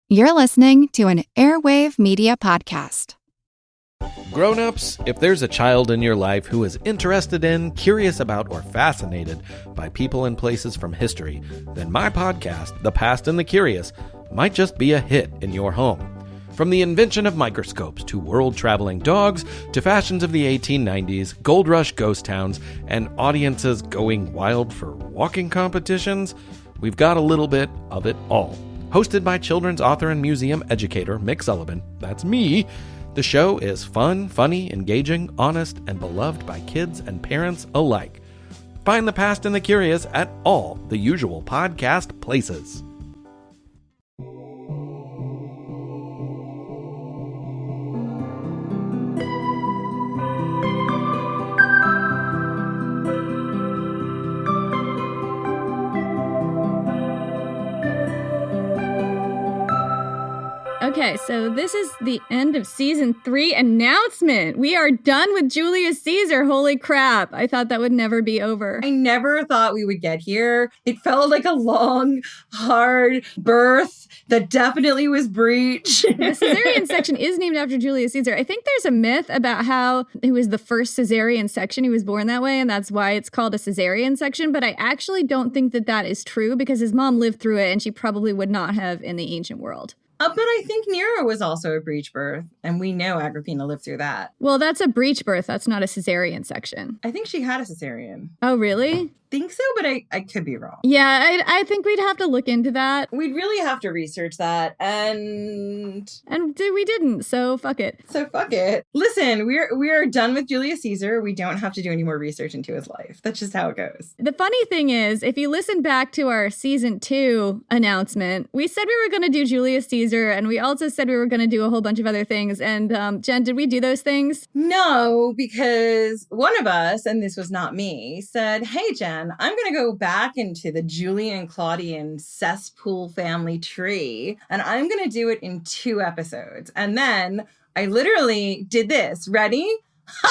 You're listening to an Airwave Media Podcast. Grown-ups, if there's a child in your life who is interested in, curious about, or fascinated by people and places from history, then my podcast, The Past and the Curious, might just be a hit in your home. From the invention of microscopes to world-traveling dogs to fashions of the 1890s, gold rush ghost towns, and audiences going wild for walking competitions, we've got a little bit of it all. Hosted by children's author and museum educator Mick Sullivan, that's me, the show is fun, funny, engaging, honest, and beloved by kids and parents alike. Find The Past and the Curious at all the usual podcast places. Okay, so this is the end of season 3 announcement. We are done with Julius Caesar. Holy crap. I thought that would never be over. I never thought we would get here. It felt like a long, hard birth that definitely was breech. The cesarean section is named after Julius Caesar. I think there's a myth about how it was the first cesarean section. He was born that way, and that's why it's called a cesarean section. But I actually don't think that that is true because his mom lived through it, and she probably would not have in the ancient world. But I think Nero was also a breech birth, and we know Agrippina lived through that. Well, that's a breech birth. That's not a cesarean section. I think she had a cesarean. Oh, really? Think so, but I could be wrong. Yeah, I think we'd have to look into that. We'd really have to research that, and we didn't, so fuck it. Listen, we are done with Julius Caesar. We don't have to do any more research into his life. That's just how it goes. The funny thing is, if you listen back to our season 2 announcement, we said we were going to do Julius Caesar, and we also said we were going to do a whole bunch of other things. And Jen, did we do those things? No, because one of us, and this was not me, said, "Hey, Jen, I'm going to go back into the Julian Claudian cesspool family tree, and I'm going to do it in 2 episodes." And then I literally did this. Ready? To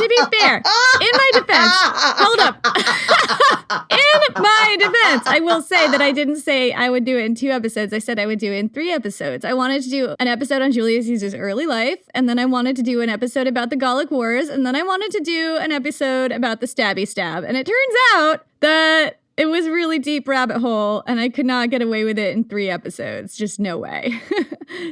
be fair, in my defense, hold up. In my defense, I will say that I didn't say I would do it in 2 episodes. I said I would do it in 3 episodes. I wanted to do an episode on Julius Caesar's early life, and then I wanted to do an episode about the Gallic Wars, and then I wanted to do an episode about the stabby stab. And it turns out that it was a really deep rabbit hole, and I could not get away with it in 3 episodes. Just no way.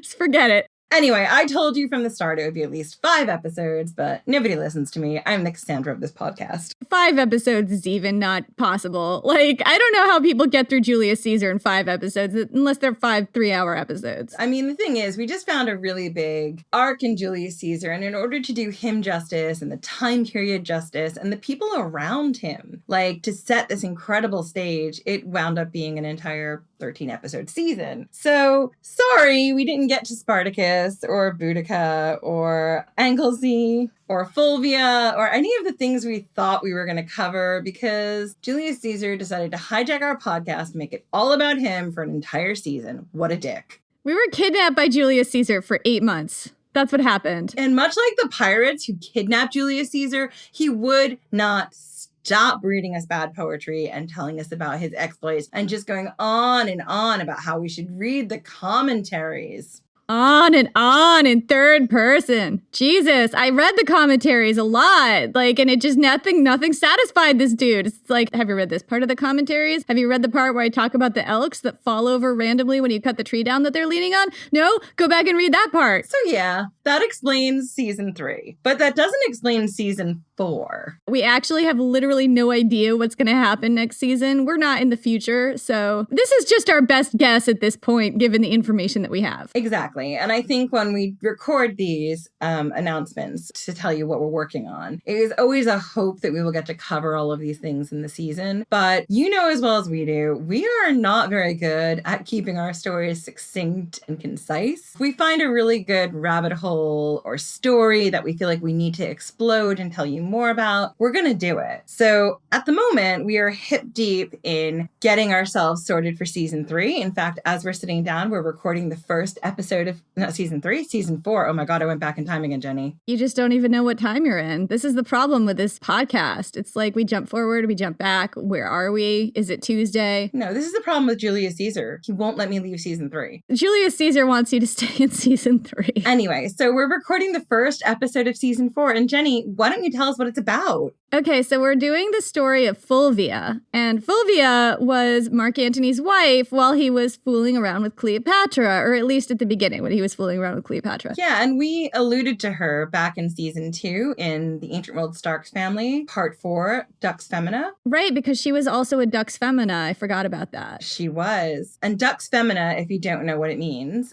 Just forget it. Anyway, I told you from the start it would be at least 5 episodes, but nobody listens to me. I'm the Cassandra of this podcast. 5 episodes is even not possible. Like, I don't know how people get through Julius Caesar in 5 episodes, unless they're 5 3-hour episodes. I mean, the thing is, we just found a really big arc in Julius Caesar, and in order to do him justice and the time period justice and the people around him, like, to set this incredible stage, it wound up being an entire 13-episode season. So, sorry, we didn't get to Spartacus or Boudica or Anglesey or Fulvia or any of the things we thought we were going to cover because Julius Caesar decided to hijack our podcast, make it all about him for an entire season. What a dick. We were kidnapped by Julius Caesar for 8 months. That's what happened. And much like the pirates who kidnapped Julius Caesar, he would not stop reading us bad poetry and telling us about his exploits and just going on and on about how we should read the commentaries. On and on in third person. Jesus, I read the commentaries a lot. Like, and it just nothing satisfied this dude. It's like, have you read this part of the commentaries? Have you read the part where I talk about the elks that fall over randomly when you cut the tree down that they're leaning on? No? Go back and read that part. So yeah, that explains season 3. But that doesn't explain season 4. We actually have literally no idea what's going to happen next season. We're not in the future. So this is just our best guess at this point, given the information that we have. Exactly. And I think when we record these announcements to tell you what we're working on, it is always a hope that we will get to cover all of these things in the season. But you know as well as we do, we are not very good at keeping our stories succinct and concise. If we find a really good rabbit hole or story that we feel like we need to explode and tell you more about, we're going to do it. So at the moment, we are hip deep in getting ourselves sorted for season 3. In fact, as we're sitting down, we're recording the first episode season 3, season 4. Oh my God, I went back in time again, Jenny. You just don't even know what time you're in. This is the problem with this podcast. It's like we jump forward, we jump back. Where are we? Is it Tuesday? No, this is the problem with Julius Caesar. He won't let me leave season 3. Julius Caesar wants you to stay in season 3. Anyway, so we're recording the first episode of season 4. And Jenny, why don't you tell us what it's about? Okay, so we're doing the story of Fulvia. And Fulvia was Mark Antony's wife while he was fooling around with Cleopatra, or at least at the beginning when he was fooling around with Cleopatra. Yeah, and we alluded to her back in season 2 in the Ancient World Starks family, part 4, Dux Femina. Right, because she was also a Dux Femina. I forgot about that. She was. And Dux Femina, if you don't know what it means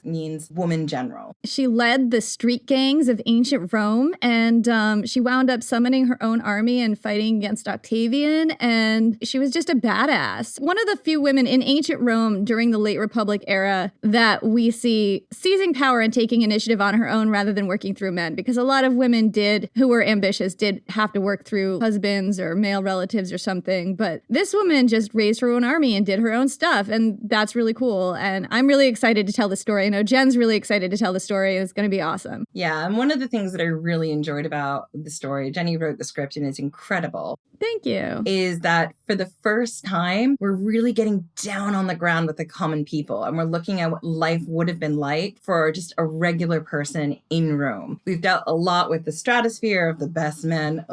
woman general. She led the street gangs of ancient Rome, and she wound up summoning her own army and fighting against Octavian, and she was just a badass. One of the few women in ancient Rome during the late Republic era that we see seizing power and taking initiative on her own rather than working through men, because a lot of women who were ambitious did have to work through husbands or male relatives or something, but this woman just raised her own army and did her own stuff, and that's really cool, and I'm really excited to tell the story. I know Jen's really excited to tell the story, and it's going to be awesome. Yeah, and one of the things that I really enjoyed about the story, Jenny wrote the script and it's incredible. Thank you. Is that for the first time, we're really getting down on the ground with the common people. And we're looking at what life would have been like for just a regular person in Rome. We've dealt a lot with the stratosphere of the best men,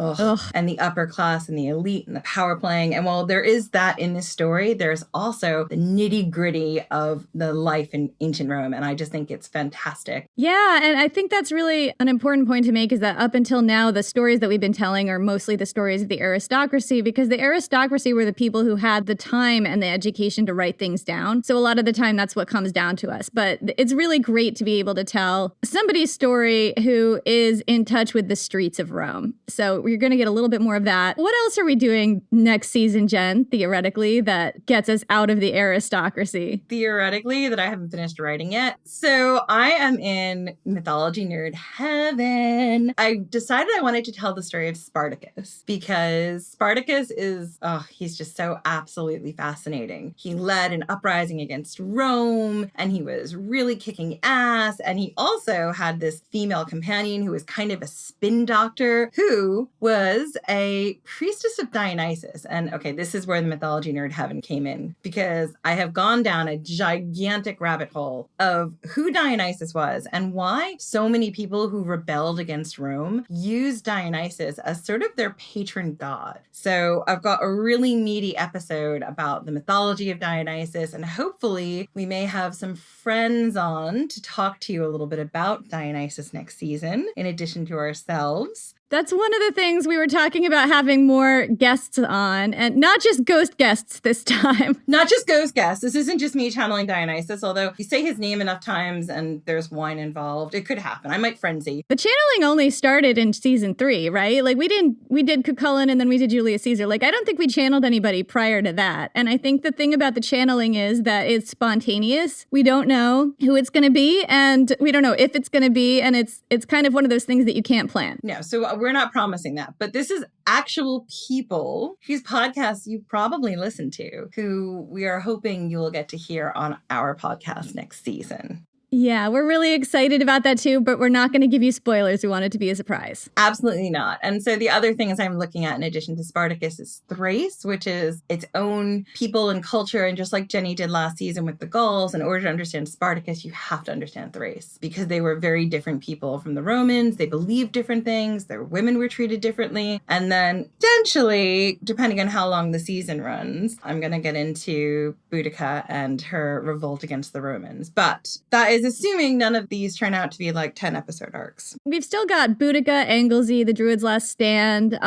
and the upper class and the elite and the power playing. And while there is that in this story, there's also the nitty gritty of the life in ancient Rome. And I just think it's fantastic. Yeah, and I think that's really an important point to make, is that up until now, the stories that we've been telling are mostly the stories of the aristocracy, because the aristocracy were the people who had the time and the education to write things down. So a lot of the time, that's what comes down to us. But it's really great to be able to tell somebody's story who is in touch with the streets of Rome. So we're going to get a little bit more of that. What else are we doing next season, Jen, theoretically, that gets us out of the aristocracy? Theoretically, that I haven't finished writing yet. So I am in mythology nerd heaven. I decided I wanted to tell the story of Spartacus, because Spartacus is, he's just so absolutely fascinating. He led an uprising against Rome, and he was really kicking ass. And he also had this female companion who was kind of a spin doctor, who was a priestess of Dionysus. And okay, this is where the mythology nerd heaven came in, because I have gone down a gigantic rabbit hole of who Dionysus was and why so many people who rebelled against Rome used Dionysus as sort of their patron god. So I've got a really meaty episode about the mythology of Dionysus, and hopefully we may have some friends on to talk to you a little bit about Dionysus next season, in addition to ourselves. That's one of the things we were talking about, having more guests on, and not just ghost guests this time. Not just ghost guests. This isn't just me channeling Dionysus, although you say his name enough times and there's wine involved, it could happen. I might frenzy. The channeling only started in season 3, right? Like we did Cucullin and then we did Julius Caesar. Like I don't think we channeled anybody prior to that. And I think the thing about the channeling is that it's spontaneous. We don't know who it's going to be, and we don't know if it's going to be, and it's kind of one of those things that you can't plan. No, so we're not promising that, but this is actual people whose podcasts you probably listen to, who we are hoping you will get to hear on our podcast next season. Yeah, we're really excited about that too, but we're not going to give you spoilers. We want it to be a surprise. Absolutely not. And so the other things I'm looking at in addition to Spartacus is Thrace, which is its own people and culture. And just like Jenny did last season with the Gauls, in order to understand Spartacus, you have to understand Thrace, because they were very different people from the Romans. They believed different things. Their women were treated differently. And then potentially, depending on how long the season runs, I'm going to get into Boudica and her revolt against the Romans. But that is assuming none of these turn out to be like 10 episode arcs. We've still got Boudica, Anglesey, the Druid's Last Stand.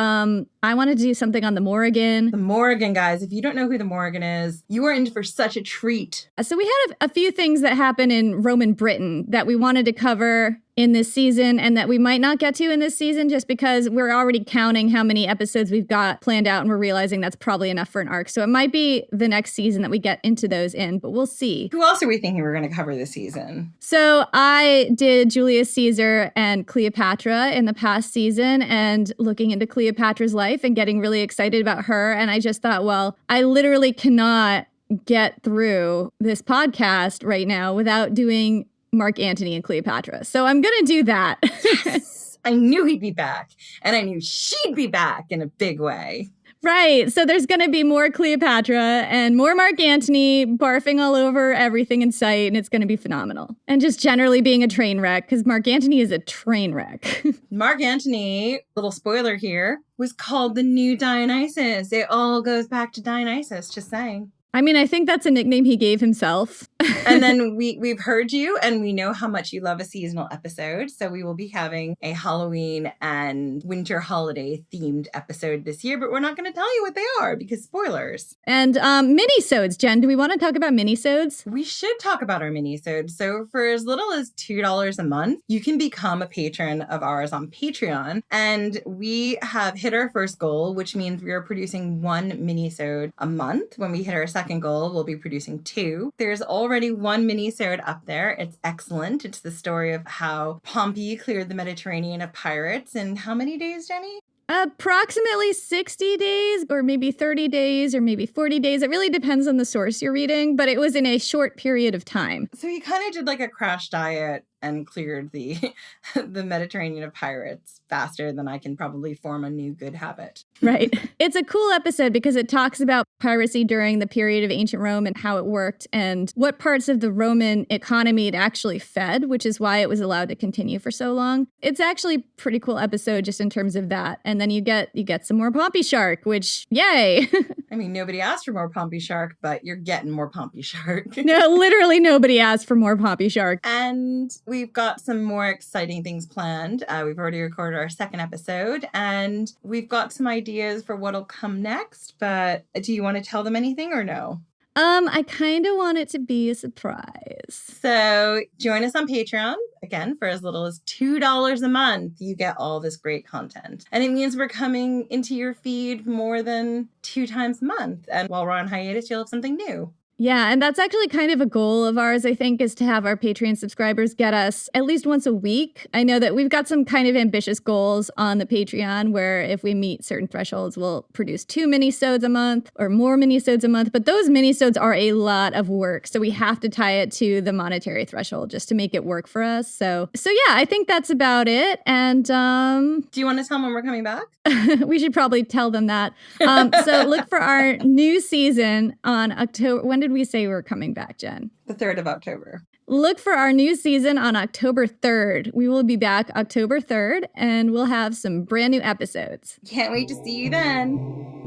I wanted to do something on the Morrigan. The Morrigan, guys. If you don't know who the Morrigan is, you are in for such a treat. So we had a few things that happened in Roman Britain that we wanted to cover in this season and that we might not get to in this season, just because we're already counting how many episodes we've got planned out and we're realizing that's probably enough for an arc. So it might be the next season that we get into those in, but we'll see. Who else are we thinking we're going to cover this season? So I did Julius Caesar and Cleopatra in the past season, and looking into Cleopatra's life and getting really excited about her. And I just thought, well, I literally cannot get through this podcast right now without doing Mark Antony and Cleopatra. So I'm going to do that. Yes! I knew he'd be back, and I knew she'd be back in a big way. Right. So there's going to be more Cleopatra and more Mark Antony barfing all over everything in sight, and it's going to be phenomenal. And just generally being a train wreck, because Mark Antony is a train wreck. Mark Antony, little spoiler here, was called the new Dionysus. It all goes back to Dionysus, just saying. I mean, I think that's a nickname he gave himself. And then we've heard you, and we know how much you love a seasonal episode. So we will be having a Halloween and winter holiday themed episode this year, but we're not going to tell you what they are because spoilers. And mini-sodes, Jen, do we want to talk about mini-sodes? We should talk about our mini-sodes. So for as little as $2 a month, you can become a patron of ours on Patreon. And we have hit our first goal, which means we are producing one mini-sode a month. When we hit our second goal, we'll be producing 2. There's already one mini-sode up there. It's excellent. It's the story of how Pompey cleared the Mediterranean of pirates in how many days, Jenny? Approximately 60 days, or maybe 30 days, or maybe 40 days. It really depends on the source you're reading, but it was in a short period of time. So he kind of did like a crash diet and cleared the Mediterranean of pirates faster than I can probably form a new good habit. Right. It's a cool episode because it talks about piracy during the period of ancient Rome and how it worked and what parts of the Roman economy it actually fed, which is why it was allowed to continue for so long. It's actually a pretty cool episode just in terms of that. And then you get some more Pompey Shark, which, yay. I mean, nobody asked for more Pompey Shark, but you're getting more Pompey Shark. No, literally nobody asked for more Pompey Shark. And we've got some more exciting things planned. We've already recorded our second episode, and we've got some ideas for what'll come next. But do you want to tell them anything or no? I kind of want it to be a surprise. So join us on Patreon. Again, for as little as $2 a month, you get all this great content. And it means we're coming into your feed more than 2 times a month. And while we're on hiatus, you'll have something new. Yeah, and that's actually kind of a goal of ours, I think, is to have our Patreon subscribers get us at least once a week. I know that we've got some kind of ambitious goals on the Patreon where if we meet certain thresholds, we'll produce 2 mini-sodes a month or more mini-sodes a month. But those mini-sodes are a lot of work. So we have to tie it to the monetary threshold just to make it work for us. So yeah, I think that's about it. And do you want to tell them when we're coming back? We should probably tell them that. So look for our new season on October. When did we say we were coming back, Jen? The 3rd of October. Look for our new season on October 3rd. We will be back October 3rd, and we'll have some brand new episodes. Can't wait to see you then.